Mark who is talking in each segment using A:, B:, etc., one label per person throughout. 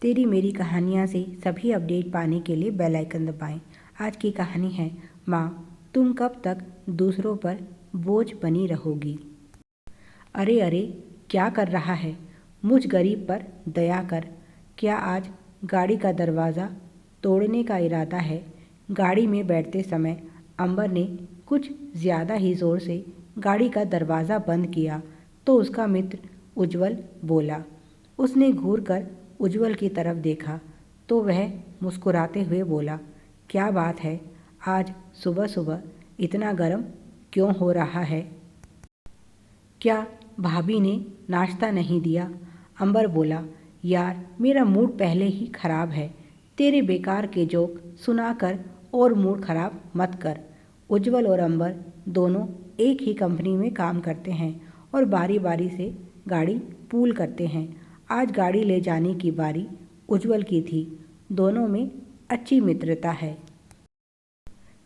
A: तेरी मेरी कहानियाँ से सभी अपडेट पाने के लिए बेल आइकन दबाएं। आज की कहानी है माँ तुम कब तक दूसरों पर बोझ बनी रहोगी। अरे अरे, क्या कर रहा है? मुझ गरीब पर दया कर। क्या आज गाड़ी का दरवाज़ा तोड़ने का इरादा है? गाड़ी में बैठते समय अंबर ने कुछ ज़्यादा ही ज़ोर से गाड़ी का दरवाज़ा बंद किया तो उसका मित्र उज्ज्वल बोला। उसने घूरकर उज्ज्वल की तरफ देखा तो वह मुस्कुराते हुए बोला, क्या बात है, आज सुबह सुबह इतना गर्म क्यों हो रहा है? क्या भाभी ने नाश्ता नहीं दिया? अंबर बोला, यार मेरा मूड पहले ही खराब है, तेरे बेकार के जोक सुनाकर और मूड खराब मत कर। उज्ज्वल और अंबर दोनों एक ही कंपनी में काम करते हैं और बारी बारी से गाड़ी पूल करते हैं। आज गाड़ी ले जाने की बारी उज्ज्वल की थी। दोनों में अच्छी मित्रता है।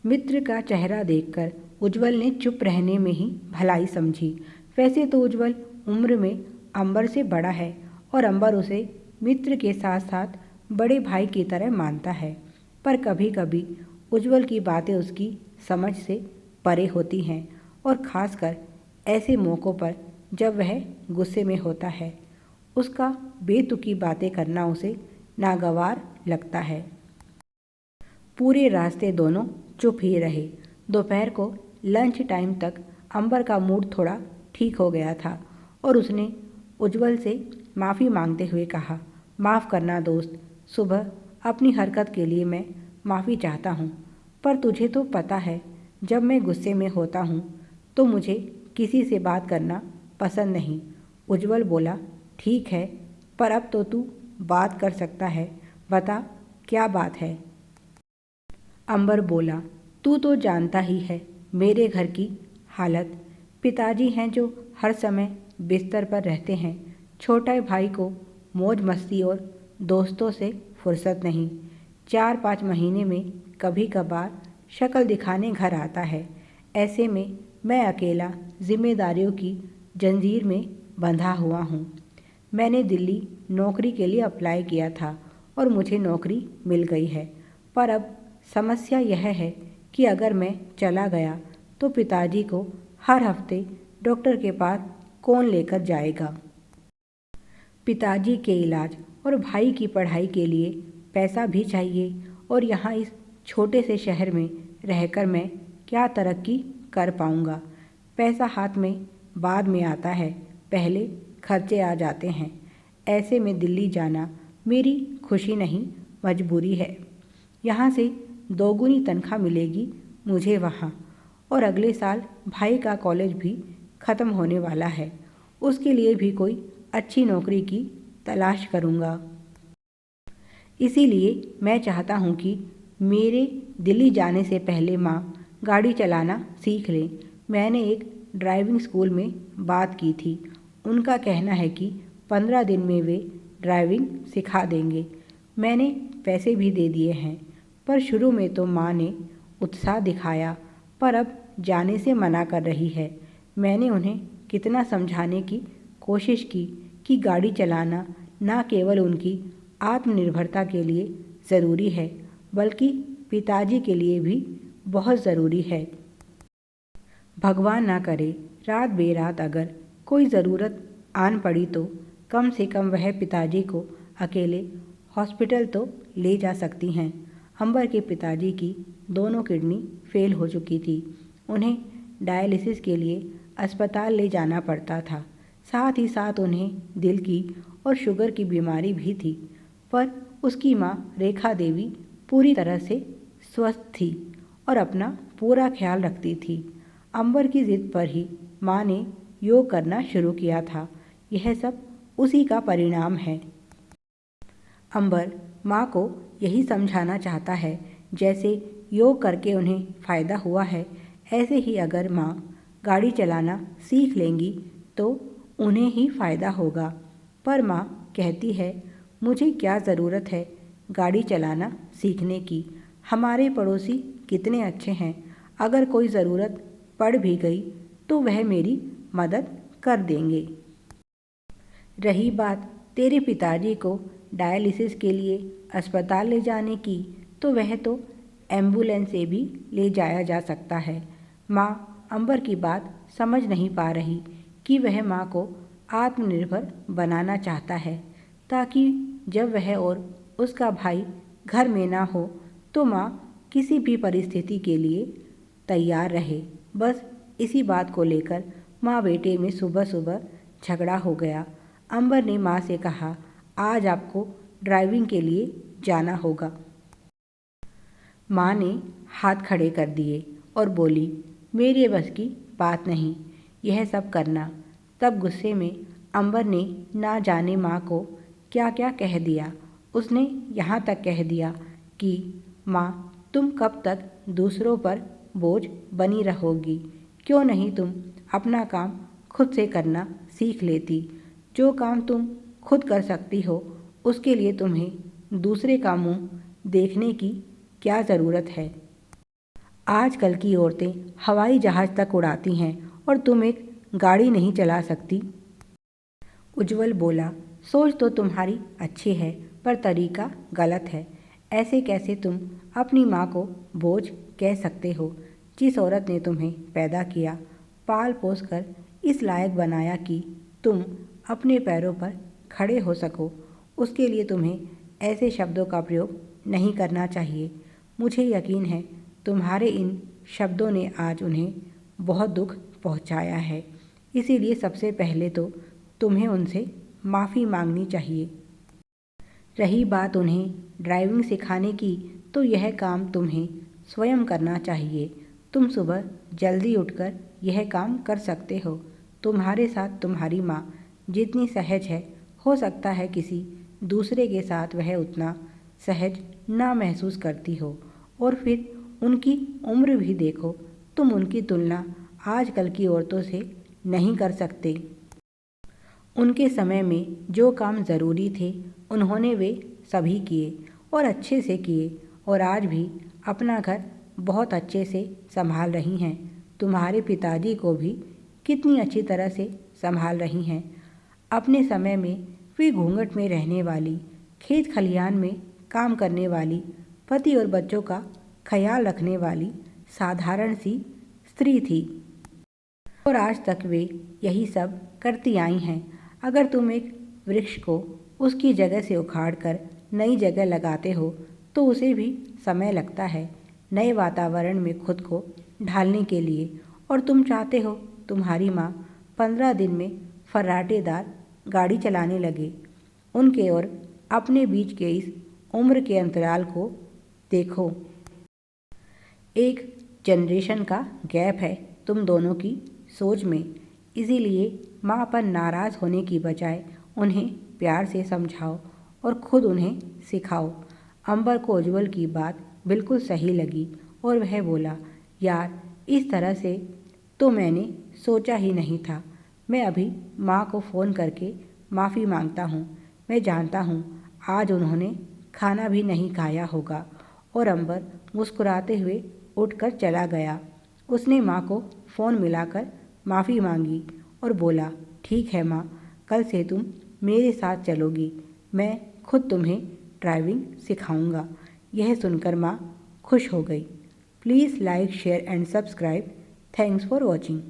A: मित्र का चेहरा देखकर उज्ज्वल ने चुप रहने में ही भलाई समझी। वैसे तो उज्ज्वल उम्र में अंबर से बड़ा है और अंबर उसे मित्र के साथ साथ बड़े भाई की तरह मानता है, पर कभी कभी उज्ज्वल की बातें उसकी समझ से परे होती हैं और ख़ासकर ऐसे मौक़ों पर जब वह गुस्से में होता है। उसका बेतुकी बातें करना उसे नागवार लगता है। पूरे रास्ते दोनों चुप ही रहे। दोपहर को लंच टाइम तक अंबर का मूड थोड़ा ठीक हो गया था और उसने उज्ज्वल से माफ़ी मांगते हुए कहा, माफ़ करना दोस्त, सुबह अपनी हरकत के लिए मैं माफ़ी चाहता हूँ, पर तुझे तो पता है जब मैं गुस्से में होता हूँ तो मुझे किसी से बात करना पसंद नहीं। उज्ज्वल बोला, ठीक है, पर अब तो तू बात कर सकता है, बता क्या बात है? अंबर बोला, तू तो जानता ही है मेरे घर की हालत। पिताजी हैं जो हर समय बिस्तर पर रहते हैं। छोटे भाई को मौज मस्ती और दोस्तों से फुर्सत नहीं। 4-5 महीने में कभी कभार शक्ल दिखाने घर आता है। ऐसे में मैं अकेला जिम्मेदारियों की जंजीर में बंधा हुआ हूँ। मैंने दिल्ली नौकरी के लिए अप्लाई किया था और मुझे नौकरी मिल गई है, पर अब समस्या यह है कि अगर मैं चला गया तो पिताजी को हर हफ्ते डॉक्टर के पास कौन लेकर जाएगा? पिताजी के इलाज और भाई की पढ़ाई के लिए पैसा भी चाहिए और यहाँ इस छोटे से शहर में रहकर मैं क्या तरक्की कर पाऊँगा? पैसा हाथ में बाद में आता है, पहले खर्चे आ जाते हैं। ऐसे में दिल्ली जाना मेरी खुशी नहीं, मजबूरी है। यहाँ से दोगुनी तनख्वाह मिलेगी मुझे वहाँ, और अगले साल भाई का कॉलेज भी ख़त्म होने वाला है। उसके लिए भी कोई अच्छी नौकरी की तलाश करूँगा। इसीलिए मैं चाहता हूँ कि मेरे दिल्ली जाने से पहले माँ गाड़ी चलाना सीख लें। मैंने एक ड्राइविंग स्कूल में बात की थी। उनका कहना है कि 15 दिन में वे ड्राइविंग सिखा देंगे। मैंने पैसे भी दे दिए हैं, पर शुरू में तो माँ ने उत्साह दिखाया, पर अब जाने से मना कर रही है। मैंने उन्हें कितना समझाने की कोशिश की कि गाड़ी चलाना न केवल उनकी आत्मनिर्भरता के लिए ज़रूरी है, बल्कि पिताजी के लिए भी बहुत ज़रूरी है। भगवान ना करे रात बेरात अगर कोई ज़रूरत आन पड़ी तो कम से कम वह पिताजी को अकेले हॉस्पिटल तो ले जा सकती हैं। अंबर के पिताजी की दोनों किडनी फेल हो चुकी थी। उन्हें डायलिसिस के लिए अस्पताल ले जाना पड़ता था। साथ ही साथ उन्हें दिल की और शुगर की बीमारी भी थी, पर उसकी माँ रेखा देवी पूरी तरह से स्वस्थ थी और अपना पूरा ख्याल रखती थी। अंबर की ज़िद पर ही माँ ने योग करना शुरू किया था। यह सब उसी का परिणाम है। अंबर माँ को यही समझाना चाहता है, जैसे योग करके उन्हें फ़ायदा हुआ है, ऐसे ही अगर माँ गाड़ी चलाना सीख लेंगी तो उन्हें ही फ़ायदा होगा। पर माँ कहती है, मुझे क्या ज़रूरत है गाड़ी चलाना सीखने की? हमारे पड़ोसी कितने अच्छे हैं, अगर कोई ज़रूरत पड़ भी गई तो वह मेरी मदद कर देंगे। रही बात तेरे पिताजी को डायलिसिस के लिए अस्पताल ले जाने की तो वह तो एम्बुलेंस से भी ले जाया जा सकता है। माँ अंबर की बात समझ नहीं पा रही कि वह माँ को आत्मनिर्भर बनाना चाहता है ताकि जब वह और उसका भाई घर में ना हो तो माँ किसी भी परिस्थिति के लिए तैयार रहे। बस इसी बात को लेकर माँ बेटे में सुबह सुबह झगड़ा हो गया। अंबर ने माँ से कहा, आज आपको ड्राइविंग के लिए जाना होगा। माँ ने हाथ खड़े कर दिए और बोली, मेरे बस की बात नहीं यह सब करना। तब गुस्से में अंबर ने ना जाने माँ को क्या क्या कह दिया। उसने यहाँ तक कह दिया कि माँ तुम कब तक दूसरों पर बोझ बनी रहोगी, क्यों नहीं तुम अपना काम खुद से करना सीख लेती। जो काम तुम खुद कर सकती हो उसके लिए तुम्हें दूसरे का मुँह देखने की क्या ज़रूरत है। आजकल की औरतें हवाई जहाज़ तक उड़ाती हैं और तुम एक गाड़ी नहीं चला सकती। उज्जवल बोला, सोच तो तुम्हारी अच्छी है पर तरीका गलत है। ऐसे कैसे तुम अपनी माँ को बोझ कह सकते हो। जिस औरत ने तुम्हें पैदा किया, पाल पोस कर इस लायक बनाया कि तुम अपने पैरों पर खड़े हो सको, उसके लिए तुम्हें ऐसे शब्दों का प्रयोग नहीं करना चाहिए। मुझे यकीन है तुम्हारे इन शब्दों ने आज उन्हें बहुत दुख पहुंचाया है, इसीलिए सबसे पहले तो तुम्हें उनसे माफ़ी मांगनी चाहिए। रही बात उन्हें ड्राइविंग सिखाने की तो यह काम तुम्हें स्वयं करना चाहिए। तुम सुबह जल्दी उठकर यह काम कर सकते हो। तुम्हारे साथ तुम्हारी माँ जितनी सहज है, हो सकता है किसी दूसरे के साथ वह उतना सहज ना महसूस करती हो। और फिर उनकी उम्र भी देखो, तुम उनकी तुलना आजकल की औरतों से नहीं कर सकते। उनके समय में जो काम ज़रूरी थे उन्होंने वे सभी किए और अच्छे से किए, और आज भी अपना घर बहुत अच्छे से संभाल रही हैं। तुम्हारे पिताजी को भी कितनी अच्छी तरह से संभाल रही हैं। अपने समय में वे घूंघट में रहने वाली, खेत खलिहान में काम करने वाली, पति और बच्चों का ख्याल रखने वाली साधारण सी स्त्री थी और आज तक वे यही सब करती आई हैं। अगर तुम एक वृक्ष को उसकी जगह से उखाड़कर नई जगह लगाते हो तो उसे भी समय लगता है नए वातावरण में खुद को ढालने के लिए। और तुम चाहते हो तुम्हारी माँ 15 दिन में फर्राटेदार गाड़ी चलाने लगे। उनके और अपने बीच के इस उम्र के अंतराल को देखो। एक जनरेशन का गैप है तुम दोनों की सोच में। इसीलिए माँ पर नाराज़ होने की बजाय उन्हें प्यार से समझाओ और खुद उन्हें सिखाओ। अंबर को उज्जवल की बात बिल्कुल सही लगी और वह बोला, यार इस तरह से तो मैंने सोचा ही नहीं था। मैं अभी माँ को फ़ोन करके माफ़ी मांगता हूँ। मैं जानता हूँ आज उन्होंने खाना भी नहीं खाया होगा। और अंबर मुस्कुराते हुए उठकर चला गया। उसने माँ को फ़ोन मिलाकर माफ़ी मांगी और बोला, ठीक है माँ, कल से तुम मेरे साथ चलोगी। मैं खुद तुम्हें ड्राइविंग सिखाऊंगा। यह सुनकर माँ खुश हो गई। Please like, share and subscribe. Thanks for watching.